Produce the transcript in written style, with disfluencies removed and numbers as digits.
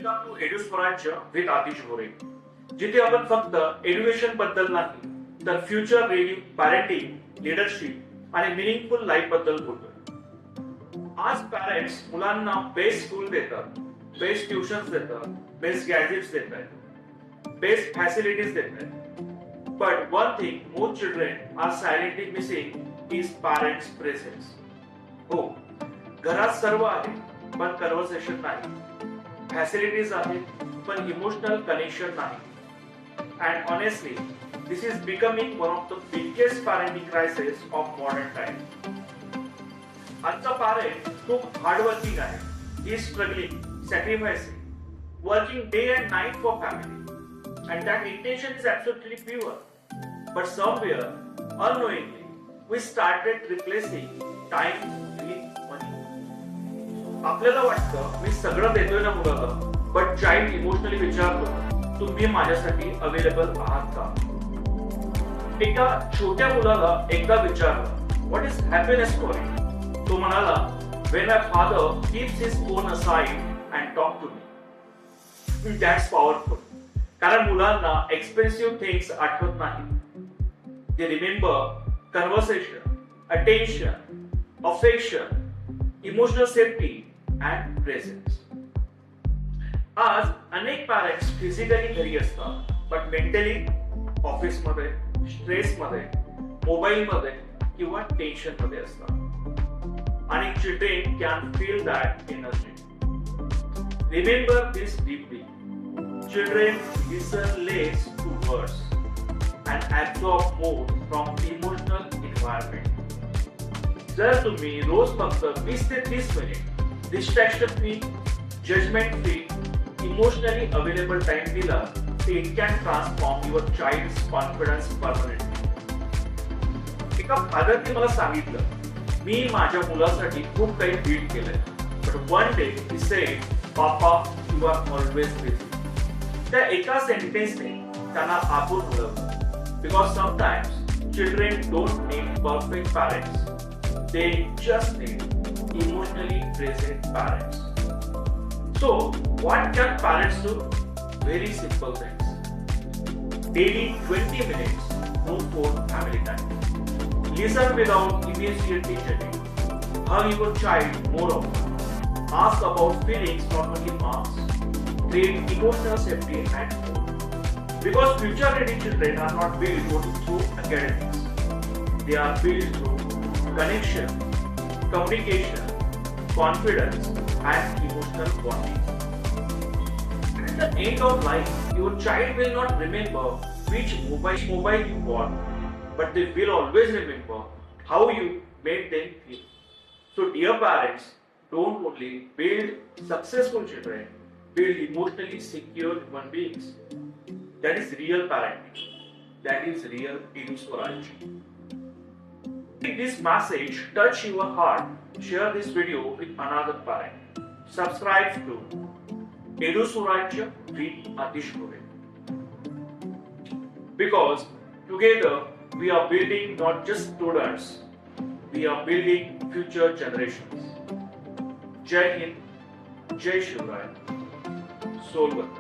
Welcome to Edu Swarajya with Atish Bhore, जिथे आपण फक्त एज्युकेशन बद्दल नाही तर फ्युचर रेडी पॅरेंटिंग, लीडरशिप आणि मिनिंगफुल लाईफ बद्दल बोलतोय. आज पॅरेंट्स मुलांना बेस्ट स्कूल देतात, बेस्ट ट्युशन्स देतात, बेस्ट गॅजेट्स देतात, बेस्ट फॅसिलिटीज देतात. But one thing most children are silently missing is parents presence. हो, घरात सर्व आहे पण कन्व्हर्सेशन नाही, फॅसिलिटीज आहेत पण इमोशनल कनेक्शन नाही. And honestly this is becoming one of the biggest parenting crisis of modern time. आजचा पॅरेंट खूप हार्डवर्किंग आहे. He is struggling, sacrificing, working day and night for family, and that intention is absolutely pure. But somewhere unknowingly we started replacing time with money. आपल्याला वाटतं मी सगळं देतोय ना मुलाला, but child emotionally विचारतो तुम्ही माझ्यासाठी अवेलेबल आहात का? एका छोट्या मुलाला एकदा विचारलं what is happiness for you. तो म्हणाला when my father keeps his phone aside and talk to me. That's powerful. कारण मुलांना एक्सपेन्सिव्ह थिंग्स आठवत नाही. They remember conversation, attention, affection, emotional safety and presence. आज अनेक पॅरेंट्स फिजिकली घरी असतात बट मेंटली ऑफिसमध्ये, स्ट्रेसमध्ये, मोबाईलमध्ये किंवा टेन्शनमध्ये असतात. आणि children can feel that energy. Remember this deeply. Children listen less to words and absorb more from emotional environment. जर तुम्ही रोज फक्त 20 ते 30 minute distraction free, judgement free, emotionally available time दिला, it can transform your child's confidence permanently. एका फादरने मला सांगितलं मी माझ्या मुलासाठी खूप काही बिल्ड केलंय, but one day he said, "Papa, you are always busy." त्या एका सेंटेन्सने त्यांना आपण उडवलं. Because sometimes children don't need perfect parents. They just need emotionally present parents. So, what can parents do? Very simple things. Daily 20 minutes, no phone family time. Listen without immediately judging. Hug your child more often. Ask about feelings, not only marks. Create emotional safety at home. Because future ready children are not built only through academics. They are built through connection, communication, confidence and emotional bonding. At the end of life, your child will not remember which mobile you bought, but they will always remember how you made them feel. So dear parents, don't only build successful children, build emotionally secure human beings. That is real parenting. That is real Edu Swaraj. If this message touch your heart, share this video with another parent. Subscribe to Edu Swaraj with Atish Bhore. Because together we are building not just students, we are building future generations. Jai Hind, Jai Shivrai, Solvat.